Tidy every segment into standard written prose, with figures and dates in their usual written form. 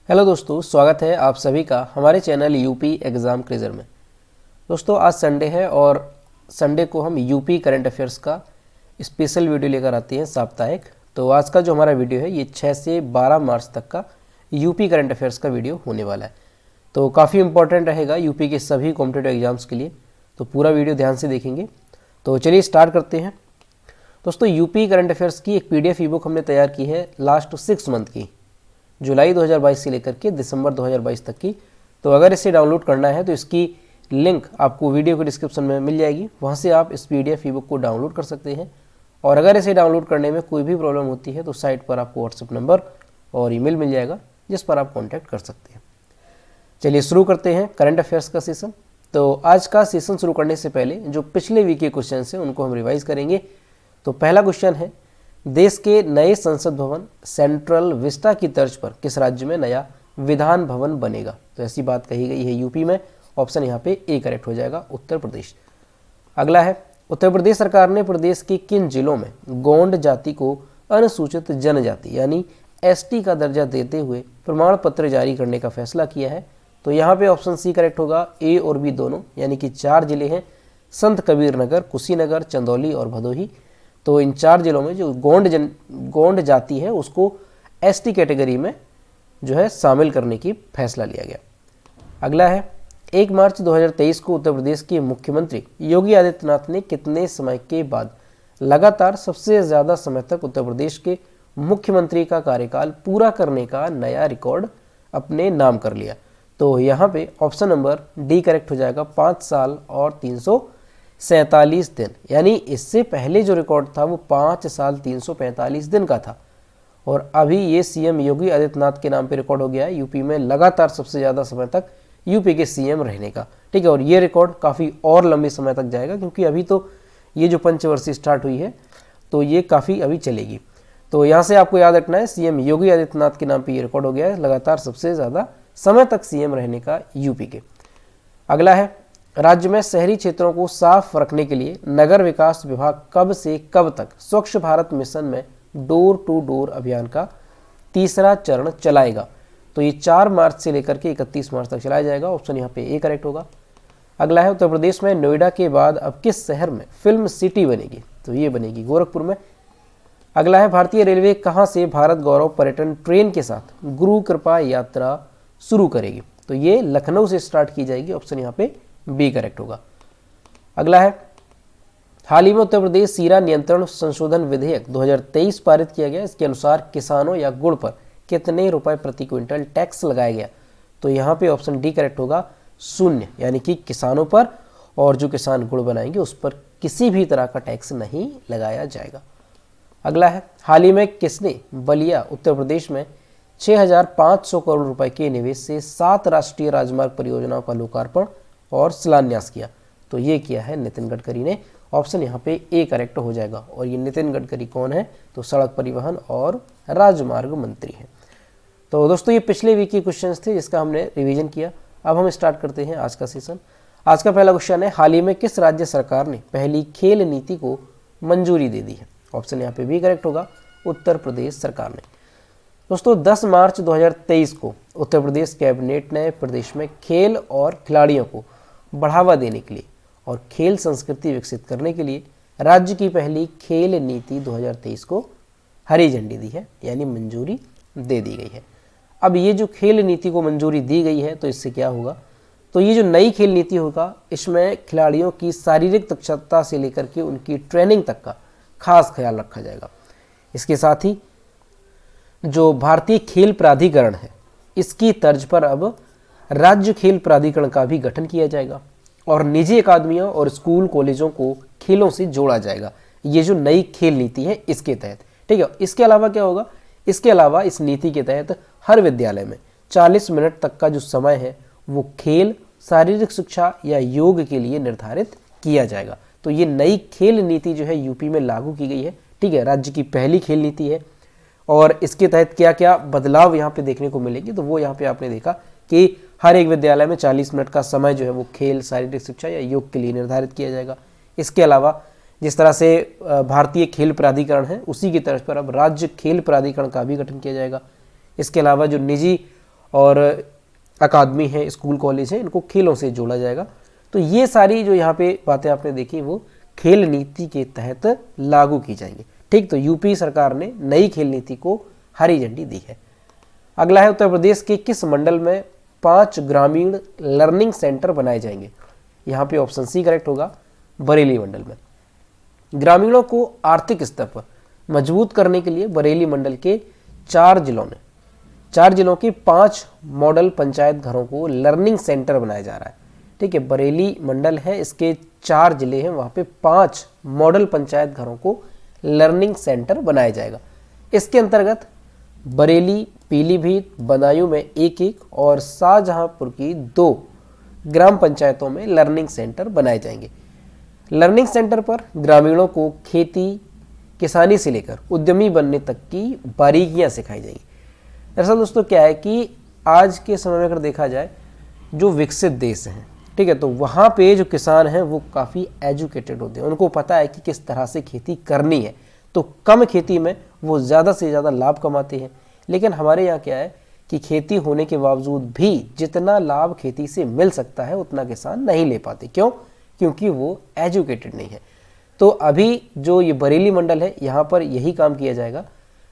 Hello दोस्तों, स्वागत है आप सभी का हमारे चैनल यूपी एग्ज़ाम क्विज़र में। दोस्तों आज संडे है और संडे को हम यूपी करंट अफेयर्स का स्पेशल वीडियो लेकर आते हैं साप्ताहिक। तो आज का जो हमारा वीडियो है ये 6 से 12 मार्च तक का यूपी करंट अफेयर्स का वीडियो होने वाला है। तो काफ़ी इंपॉर्टेंट रहेगा यूपी के सभी कॉम्पिटिटिव एग्जाम्स के लिए, तो पूरा वीडियो ध्यान से देखेंगे। तो चलिए स्टार्ट करते हैं। दोस्तों यूपी करंट अफेयर्स की एक PDF ई बुक हमने तैयार की है लास्ट 6 मंथ की, जुलाई 2022 से लेकर के दिसंबर 2022 तक की। तो अगर इसे डाउनलोड करना है तो इसकी लिंक आपको वीडियो के डिस्क्रिप्शन में मिल जाएगी, वहाँ से आप इस PDF ई बुक को डाउनलोड कर सकते हैं। और अगर इसे डाउनलोड करने में कोई भी प्रॉब्लम होती है तो साइट पर आपको व्हाट्सएप नंबर और ईमेल मिल जाएगा जिस पर आप कॉन्टैक्ट कर सकते हैं। चलिए शुरू करते हैं करंट अफेयर्स का सेशन। तो आज का सेशन शुरू करने से पहले जो पिछले वीक के क्वेश्चन हैं उनको हम रिवाइज करेंगे। तो पहला क्वेश्चन है, देश के नए संसद भवन सेंट्रल विस्टा की तर्ज पर किस राज्य में नया विधान भवन बनेगा? तो ऐसी बात कही गई है यूपी में। ऑप्शन यहाँ पे ए करेक्ट हो जाएगा, उत्तर प्रदेश। अगला है, उत्तर प्रदेश सरकार ने प्रदेश के किन जिलों में गोंड जाति को अनुसूचित जनजाति यानी ST का दर्जा देते हुए प्रमाण पत्र जारी करने का फैसला किया है? तो यहाँ पे ऑप्शन सी करेक्ट होगा, ए और बी दोनों, यानी कि 4 जिले हैं, संत कबीर नगर, कुशीनगर, चंदौली और भदोही। तो इन 4 जिलों में जो गोंड जाति है उसको ST कैटेगरी में जो है शामिल करने की फैसला लिया गया। अगला है, 1 मार्च 2023 को उत्तर प्रदेश के मुख्यमंत्री योगी आदित्यनाथ ने कितने समय के बाद लगातार सबसे ज़्यादा समय तक उत्तर प्रदेश के मुख्यमंत्री का कार्यकाल पूरा करने का नया रिकॉर्ड अपने नाम कर लिया? तो यहाँ पे ऑप्शन नंबर डी करेक्ट हो जाएगा, 5 साल और 347 दिन। यानी इससे पहले जो रिकॉर्ड था वो 5 साल 345 दिन का था और अभी ये CM योगी आदित्यनाथ के नाम पे रिकॉर्ड हो गया है यूपी में लगातार सबसे ज़्यादा समय तक यूपी के CM रहने का। ठीक है, और ये रिकॉर्ड काफ़ी और लंबे समय तक जाएगा क्योंकि अभी तो ये जो पंचवर्षीय स्टार्ट हुई है तो ये काफ़ी अभी चलेगी। तो यहाँ से आपको याद रखना है CM योगी आदित्यनाथ के नाम पर ये रिकॉर्ड हो गया है लगातार सबसे ज़्यादा समय तक CM रहने का यूपी के। अगला है, राज्य में शहरी क्षेत्रों को साफ रखने के लिए नगर विकास विभाग कब से कब तक स्वच्छ भारत मिशन में डोर टू डोर अभियान का तीसरा चरण चलाएगा? तो ये 4 मार्च से लेकर के 31 मार्च तक चलाया जाएगा। ऑप्शन यहाँ पे ए करेक्ट होगा। अगला है, उत्तर प्रदेश में नोएडा के बाद अब किस शहर में फिल्म सिटी बनेगी? तो ये बनेगी गोरखपुर में। अगला है, भारतीय रेलवे कहाँ से भारत गौरव पर्यटन ट्रेन के साथ गुरु कृपा यात्रा शुरू करेगी? तो ये लखनऊ से स्टार्ट की जाएगी। ऑप्शन यहाँ पे बी करेक्ट होगा। अगला है, हाल ही में उत्तर प्रदेश सीरा नियंत्रण संशोधन विधेयक 2023 पारित किया गया। इसके अनुसार किसानों या गुड़ पर कितने रुपए प्रति क्विंटल टैक्स लगाया गया? तो यहाँ पे ऑप्शन डी करेक्ट होगा, 0, यानी कि किसानों पर और जो किसान गुड़ बनाएंगे उस पर किसी भी तरह का टैक्स नहीं लगाया जाएगा। अगला है, हाल ही में किसने बलिया उत्तर प्रदेश में 6,500 करोड़ रुपए के निवेश से 7 राष्ट्रीय राजमार्ग परियोजनाओं का लोकार्पण और शिलान्यास किया? तो ये किया है नितिन गडकरी ने। ऑप्शन यहाँ पे ए करेक्ट हो जाएगा। और ये नितिन गडकरी कौन है? तो सड़क परिवहन और राजमार्ग मंत्री हैं। तो दोस्तों ये पिछले वीक के क्वेश्चंस थे जिसका हमने रिवीजन किया। अब हम स्टार्ट करते हैं आज का सेशन। आज का पहला क्वेश्चन है, हाल ही में किस राज्य सरकार ने पहली खेल नीति को मंजूरी दे दी है? ऑप्शन यहाँ पे भी करेक्ट होगा, उत्तर प्रदेश सरकार ने। दोस्तों 10 मार्च 2023 को उत्तर प्रदेश कैबिनेट ने प्रदेश में खेल और खिलाड़ियों को बढ़ावा देने के लिए और खेल संस्कृति विकसित करने के लिए राज्य की पहली खेल नीति 2023 को हरी झंडी दी है, यानी मंजूरी दे दी गई है। अब ये जो खेल नीति को मंजूरी दी गई है तो इससे क्या होगा? तो ये जो नई खेल नीति होगा इसमें खिलाड़ियों की शारीरिक दक्षता से लेकर के उनकी ट्रेनिंग तक का खास ख्याल रखा जाएगा। इसके साथ ही जो भारतीय खेल प्राधिकरण है इसकी तर्ज पर अब राज्य खेल प्राधिकरण का भी गठन किया जाएगा और निजी अकादमियों और स्कूल कॉलेजों को खेलों से जोड़ा जाएगा, ये जो नई खेल नीति है इसके तहत। ठीक है, इसके अलावा क्या होगा? इसके अलावा इस नीति के तहत हर विद्यालय में 40 मिनट तक का जो समय है वो खेल, शारीरिक शिक्षा या योग के लिए निर्धारित किया जाएगा। तो ये नई खेल नीति जो है यूपी में लागू की गई है। ठीक है, राज्य की पहली खेल नीति है और इसके तहत क्या क्या बदलाव यहाँ पे देखने को मिलेगी तो वो यहाँ पे आपने देखा कि हर एक विद्यालय में 40 मिनट का समय जो है वो खेल, शारीरिक शिक्षा या योग के लिए निर्धारित किया जाएगा। इसके अलावा जिस तरह से भारतीय खेल प्राधिकरण है उसी की तर्ज पर अब राज्य खेल प्राधिकरण का भी गठन किया जाएगा। इसके अलावा जो निजी और अकादमी है, स्कूल कॉलेज है, इनको खेलों से जोड़ा जाएगा। तो ये सारी जो यहाँ पे बातें आपने देखी वो खेल नीति के तहत लागू की जाएंगी। ठीक, तो यूपी सरकार ने नई खेल नीति को हरी झंडी दी है। अगला है उत्तर प्रदेश के किस मंडल में 5 ग्रामीण लर्निंग सेंटर बनाए जाएंगे। यहाँ पे ऑप्शन सी करेक्ट होगा, बरेली मंडल में। ग्रामीणों को आर्थिक स्तर पर मजबूत करने के लिए बरेली मंडल के 4 जिलों के 5 मॉडल पंचायत घरों को लर्निंग सेंटर बनाया जा रहा है। ठीक है, बरेली मंडल है, इसके 4 जिले हैं, वहाँ पे 5 मॉडल पंचायत घरों को लर्निंग सेंटर बनाया जाएगा। इसके अंतर्गत बरेली, पीलीभीत, बदायूं में 1-1 और शाहजहांपुर की 2 ग्राम पंचायतों में लर्निंग सेंटर बनाए जाएंगे। लर्निंग सेंटर पर ग्रामीणों को खेती किसानी से लेकर उद्यमी बनने तक की बारीकियां सिखाई जाएंगी। दरअसल दोस्तों क्या है कि आज के समय में अगर देखा जाए जो विकसित देश हैं, ठीक है, तो वहाँ पे जो किसान हैं वो काफ़ी एजुकेटेड होते हैं, उनको पता है कि किस तरह से खेती करनी है, तो कम खेती में वो ज़्यादा से ज़्यादा लाभ कमाते हैं। लेकिन हमारे यहाँ क्या है कि खेती होने के बावजूद भी जितना लाभ खेती से मिल सकता है उतना किसान नहीं ले पाते। क्यों? क्योंकि वो एजुकेटेड नहीं है। तो अभी जो ये बरेली मंडल है यहाँ पर यही काम किया जाएगा।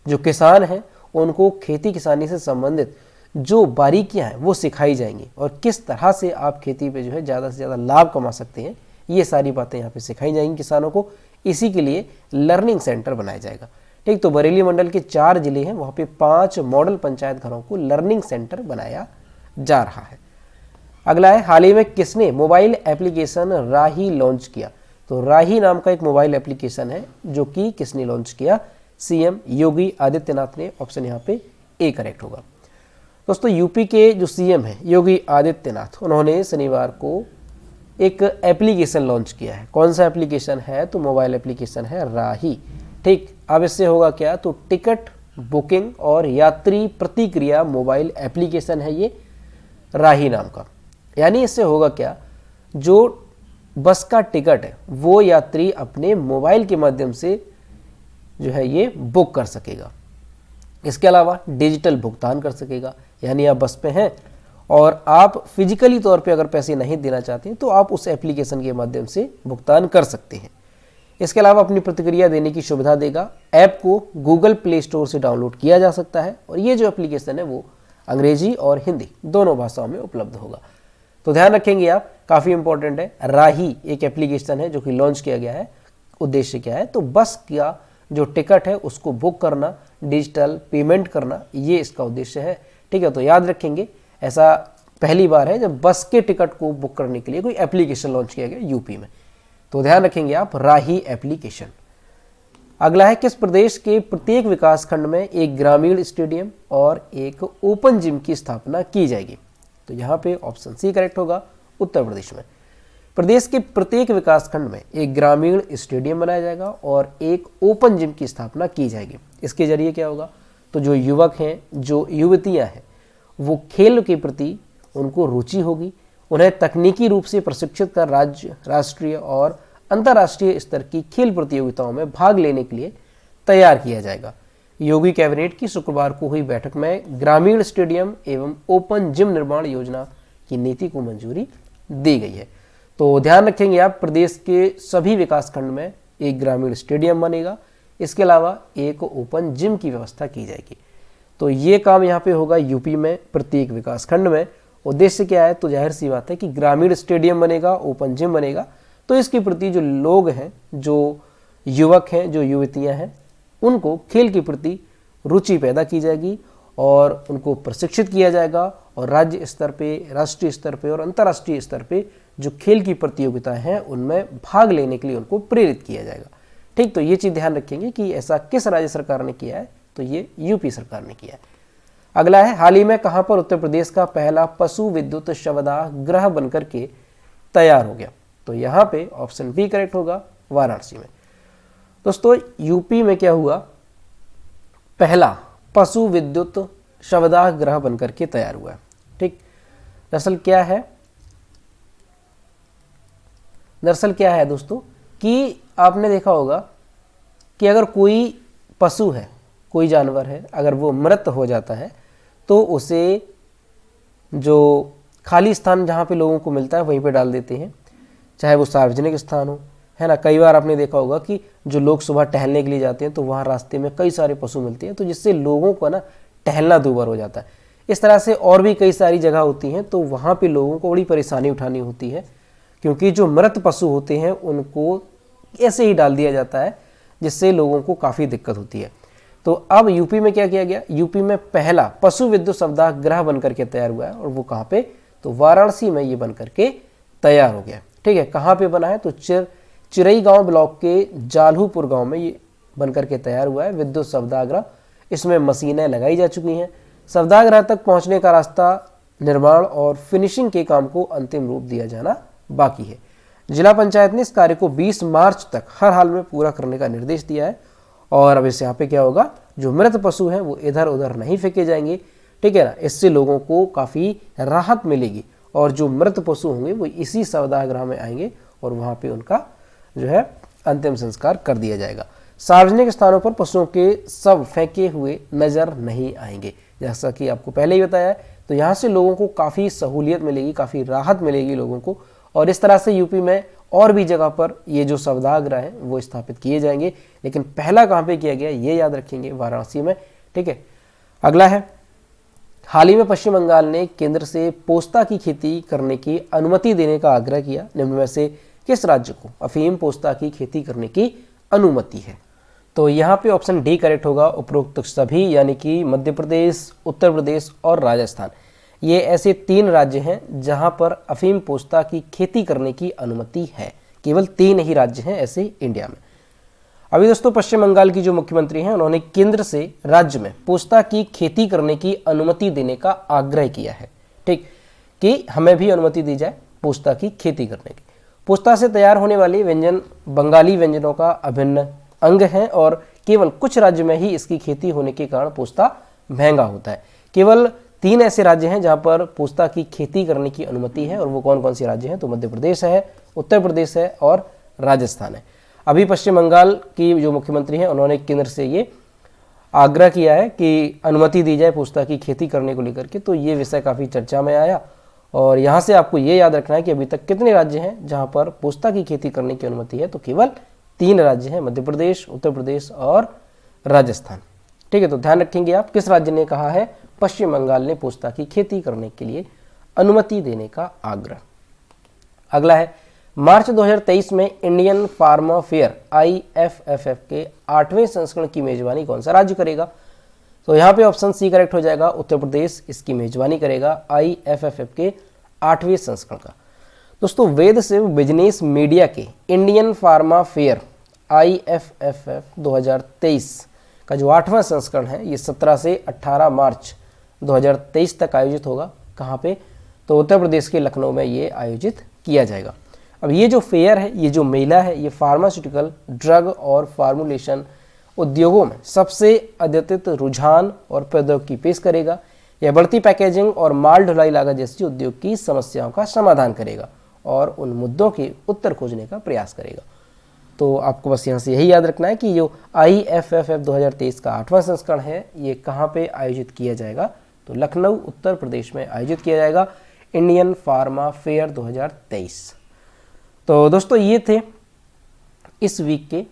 जो किसान हैं उनको खेती किसानी से संबंधित जो बारीकियां हैं वो सिखाई जाएंगी और किस तरह से आप खेती पे जो है ज़्यादा से ज़्यादा लाभ कमा सकते हैं, ये सारी बातें यहाँ पे सिखाई जाएंगी किसानों को। इसी के लिए लर्निंग सेंटर बनाया जाएगा। ठीक, तो बरेली मंडल के 4 जिले हैं, वहाँ पे 5 मॉडल पंचायत घरों को लर्निंग सेंटर बनाया जा रहा है। अगला है, हाल ही में किसने मोबाइल एप्लीकेशन राही लॉन्च किया। तो राही नाम का एक मोबाइल एप्लीकेशन है जो कि किसने लॉन्च किया, सीएम योगी आदित्यनाथ ने। ऑप्शन यहाँ पे ए करेक्ट होगा। दोस्तों यूपी के जो सीएम है योगी आदित्यनाथ, उन्होंने शनिवार को एक एप्लीकेशन लॉन्च किया है। कौन सा एप्लीकेशन है? तो मोबाइल एप्लीकेशन है राही। ठीक, अब इससे होगा क्या, तो टिकट बुकिंग और यात्री प्रतिक्रिया मोबाइल एप्लीकेशन है ये राही नाम का। यानी इससे होगा क्या, जो बस का टिकट है वो यात्री अपने मोबाइल के माध्यम से जो है ये बुक कर सकेगा। इसके अलावा डिजिटल भुगतान कर सकेगा। यानी आप बस पे हैं और आप फिजिकली तौर पे अगर पैसे नहीं देना चाहते हैं तो आप उस एप्लीकेशन के माध्यम से भुगतान कर सकते हैं। इसके अलावा अपनी प्रतिक्रिया देने की सुविधा देगा। ऐप को गूगल प्ले स्टोर से डाउनलोड किया जा सकता है और ये जो एप्लीकेशन है वो अंग्रेजी और हिंदी दोनों भाषाओं में उपलब्ध होगा। तो ध्यान रखेंगे आप, काफ़ी इंपॉर्टेंट है। राही एक एप्लीकेशन है जो कि लॉन्च किया गया है। उद्देश्य क्या है, तो बस का जो टिकट है उसको बुक करना, डिजिटल पेमेंट करना, ये इसका उद्देश्य है। ठीक है, तो याद रखेंगे ऐसा पहली बार है जब बस के टिकट को बुक करने के लिए कोई एप्लीकेशन लॉन्च किया गया यूपी में। तो ध्यान रखेंगे आप, राही एप्लीकेशन। अगला है, किस प्रदेश के प्रत्येक विकास खंड में एक ग्रामीण स्टेडियम और एक ओपन जिम की स्थापना की जाएगी। तो यहाँ पे ऑप्शन सी करेक्ट होगा, उत्तर प्रदेश में। प्रदेश के प्रत्येक विकास खंड में एक ग्रामीण स्टेडियम बनाया जाएगा और एक ओपन जिम की स्थापना की जाएगी। इसके जरिए क्या होगा, तो जो युवक हैं, जो युवतियां हैं, वो खेल के प्रति उनको रुचि होगी। उन्हें तकनीकी रूप से प्रशिक्षित कर राज्य, राष्ट्रीय और अंतर्राष्ट्रीय स्तर की खेल प्रतियोगिताओं में भाग लेने के लिए तैयार किया जाएगा। योगी कैबिनेट की शुक्रवार को हुई बैठक में ग्रामीण स्टेडियम एवं ओपन जिम निर्माण योजना की नीति को मंजूरी दी गई है। तो ध्यान रखेंगे आप, प्रदेश के सभी विकासखंड में एक ग्रामीण स्टेडियम बनेगा। इसके अलावा एक ओपन जिम की व्यवस्था की जाएगी। तो ये काम यहाँ पे होगा यूपी में प्रत्येक विकासखंड में। उद्देश्य क्या है, तो जाहिर सी बात है कि ग्रामीण स्टेडियम बनेगा, ओपन जिम बनेगा, तो इसके प्रति जो लोग हैं, जो युवक हैं, जो युवतियाँ हैं, उनको खेल के प्रति रुचि पैदा की जाएगी और उनको प्रशिक्षित किया जाएगा और राज्य स्तर पे, राष्ट्रीय स्तर पे और अंतर्राष्ट्रीय स्तर पे जो खेल की प्रतियोगिताएं हैं उनमें भाग लेने के लिए उनको प्रेरित किया जाएगा। ठीक, तो ये चीज़ ध्यान रखेंगे कि ऐसा किस राज्य सरकार ने किया है, तो ये यूपी सरकार ने किया है। अगला है, हाल ही में कहाँ पर उत्तर प्रदेश का पहला पशु विद्युत शवदाह गृह बनकर के तैयार हो गया। तो यहाँ पे ऑप्शन बी करेक्ट होगा, वाराणसी में। दोस्तों यूपी में क्या हुआ, पहला पशु विद्युत शवदाह गृह बनकर के तैयार हुआ है। ठीक, दरअसल क्या है दोस्तों कि आपने देखा होगा कि अगर कोई पशु है, कोई जानवर है, अगर वो मृत हो जाता है तो उसे जो खाली स्थान जहाँ पे लोगों को मिलता है वहीं पे डाल देते हैं, चाहे वो सार्वजनिक स्थान हो, है ना। कई बार आपने देखा होगा कि जो लोग सुबह टहलने के लिए जाते हैं तो वहाँ रास्ते में कई सारे पशु मिलते हैं, तो जिससे लोगों को ना टहलना दूभर हो जाता है। इस तरह से और भी कई सारी जगह होती हैं, तो वहाँ पे लोगों को बड़ी परेशानी उठानी होती है, क्योंकि जो मृत पशु होते हैं उनको ऐसे ही डाल दिया जाता है, जिससे लोगों को काफ़ी दिक्कत होती है। तो अब यूपी में क्या किया गया, यूपी में पहला पशु विद्युत सत्याग्रह बन करके तैयार हुआ है, और वो कहाँ पे, तो वाराणसी में ये बन करके तैयार हो गया। ठीक है, कहाँ पे बना है, तो चिरई गांव ब्लॉक के जाल्हूपुर गांव में ये बन करके तैयार हुआ है विद्युत सत्याग्रह। इसमें मशीनें लगाई जा चुकी हैं। सत्याग्रह तक पहुंचने का रास्ता, निर्माण और फिनिशिंग के काम को अंतिम रूप दिया जाना बाकी है। जिला पंचायत ने इस कार्य को 20 मार्च तक हर हाल में पूरा करने का निर्देश दिया है। और अब इस यहाँ पे क्या होगा, जो मृत पशु हैं वो इधर उधर नहीं फेंके जाएंगे, ठीक है ना। इससे लोगों को काफ़ी राहत मिलेगी, और जो मृत पशु होंगे वो इसी सत्याग्रह में आएंगे और वहाँ पे उनका जो है अंतिम संस्कार कर दिया जाएगा। सार्वजनिक स्थानों पर पशुओं के शव फेंके हुए नजर नहीं आएंगे, जैसा कि आपको पहले ही बताया है। तो यहाँ से लोगों को काफ़ी सहूलियत मिलेगी, काफ़ी राहत मिलेगी लोगों को, और इस तरह से यूपी में और भी जगह पर ये जो सत्याग्रह है वो स्थापित किए जाएंगे। लेकिन पहला कहाँ पे किया गया ये याद रखेंगे, वाराणसी में। ठीक है, अगला है, हाल ही में पश्चिम बंगाल ने केंद्र से पोस्ता की खेती करने की अनुमति देने का आग्रह किया। निम्न में से किस राज्य को अफीम पोस्ता की खेती करने की अनुमति है? तो यहाँ पे ऑप्शन डी करेक्ट होगा, उपरोक्त सभी, यानी कि मध्य प्रदेश, उत्तर प्रदेश और राजस्थान। ये ऐसे 3 राज्य हैं जहाँ पर अफीम पोस्ता की खेती करने की अनुमति है। केवल 3 ही राज्य हैं ऐसे इंडिया में। अभी दोस्तों पश्चिम बंगाल की जो मुख्यमंत्री हैं उन्होंने केंद्र से राज्य में पोस्ता की खेती करने की अनुमति देने का आग्रह किया है। ठीक, कि हमें भी अनुमति दी जाए पोस्ता की खेती करने की। पोस्ता से तैयार होने वाले व्यंजन बंगाली व्यंजनों का अभिन्न अंग है, और केवल कुछ राज्य में ही इसकी खेती होने के कारण पोस्ता महंगा होता है। केवल 3 ऐसे राज्य हैं जहां पर पोस्ता की खेती करने की अनुमति है, और वो कौन कौन से राज्य हैं, तो मध्य प्रदेश है, उत्तर प्रदेश है और राजस्थान है। अभी पश्चिम बंगाल की जो मुख्यमंत्री हैं उन्होंने केंद्र से ये आग्रह किया है कि अनुमति दी जाए पोस्ता की खेती करने को लेकर के। तो ये विषय काफ़ी चर्चा में आया, और यहाँ से आपको ये याद रखना है कि अभी तक कितने राज्य हैं जहाँ पर पोस्ता की खेती करने की अनुमति है, तो केवल 3 राज्य हैं, मध्य प्रदेश, उत्तर प्रदेश और राजस्थान। ठीक है, तो ध्यान रखेंगे आप, किस राज्य ने कहा है पश्चिम बंगाल ने पोस्ता की खेती करने के लिए अनुमति देने का आग्रह। अगला है, मार्च 2023 में इंडियन फार्मा फेयर IFFF के 8वें संस्करण की मेजबानी कौन सा राज्य करेगा? तो यहाँ पे ऑप्शन सी करेक्ट हो जाएगा, उत्तर प्रदेश इसकी मेजबानी करेगा IFFF के 8वें संस्करण का। दोस्तों वेद से बिजनेस मीडिया के इंडियन फार्मा फेयर IFFF 2023 का जो 8वां संस्करण है ये 17 से 18 मार्च 2023 तक आयोजित होगा। कहाँ पे? तो उत्तर प्रदेश के लखनऊ में ये आयोजित किया जाएगा। अब ये जो फेयर है, ये जो मेला है, ये फार्मास्यूटिकल, ड्रग और फार्मुलेशन उद्योगों में सबसे अद्यतित रुझान और प्रौद्योगिकी पेश करेगा। यह बढ़ती पैकेजिंग और माल ढुलाई लागत जैसी उद्योग की समस्याओं का समाधान करेगा और उन मुद्दों के उत्तर खोजने का प्रयास करेगा। तो आपको बस यहाँ से यही याद रखना है कि जो IFFF 2023 का 8वां संस्करण है ये कहाँ पे आयोजित किया जाएगा? तो लखनऊ उत्तर प्रदेश में आयोजित किया जाएगा, इंडियन फार्मा फेयर 2023। तो दोस्तों ये थे इस वीक के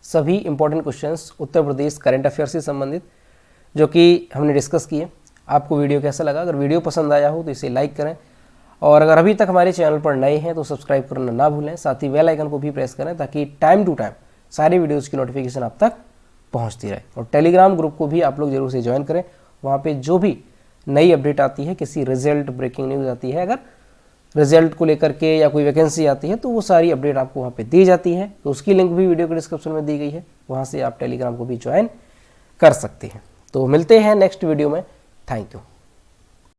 सभी important questions Uttar Pradesh current affair से संबंधित जो कि हमने डिस्कस किए। आपको वीडियो कैसा लगा? अगर वीडियो पसंद आया हो तो इसे लाइक करें, और अगर अभी तक हमारे चैनल पर नए हैं तो सब्सक्राइब करना ना भूलें। साथ ही बेल आइकन को भी प्रेस करें ताकि टाइम टू टाइम सारी वीडियोज़ की नोटिफिकेशन आप तक पहुँचती रहे। और टेलीग्राम ग्रुप को भी आप लोग जरूर से ज्वाइन करें, वहाँ पर जो भी नई अपडेट आती है, किसी रिजल्ट, ब्रेकिंग न्यूज़ आती है, अगर रिजल्ट को लेकर के या कोई वैकेंसी आती है तो वो सारी अपडेट आपको वहाँ पे दी जाती है। तो उसकी लिंक भी वीडियो के डिस्क्रिप्शन में दी गई है, वहाँ से आप टेलीग्राम को भी ज्वाइन कर सकते हैं। तो मिलते हैं नेक्स्ट वीडियो में। Thank you.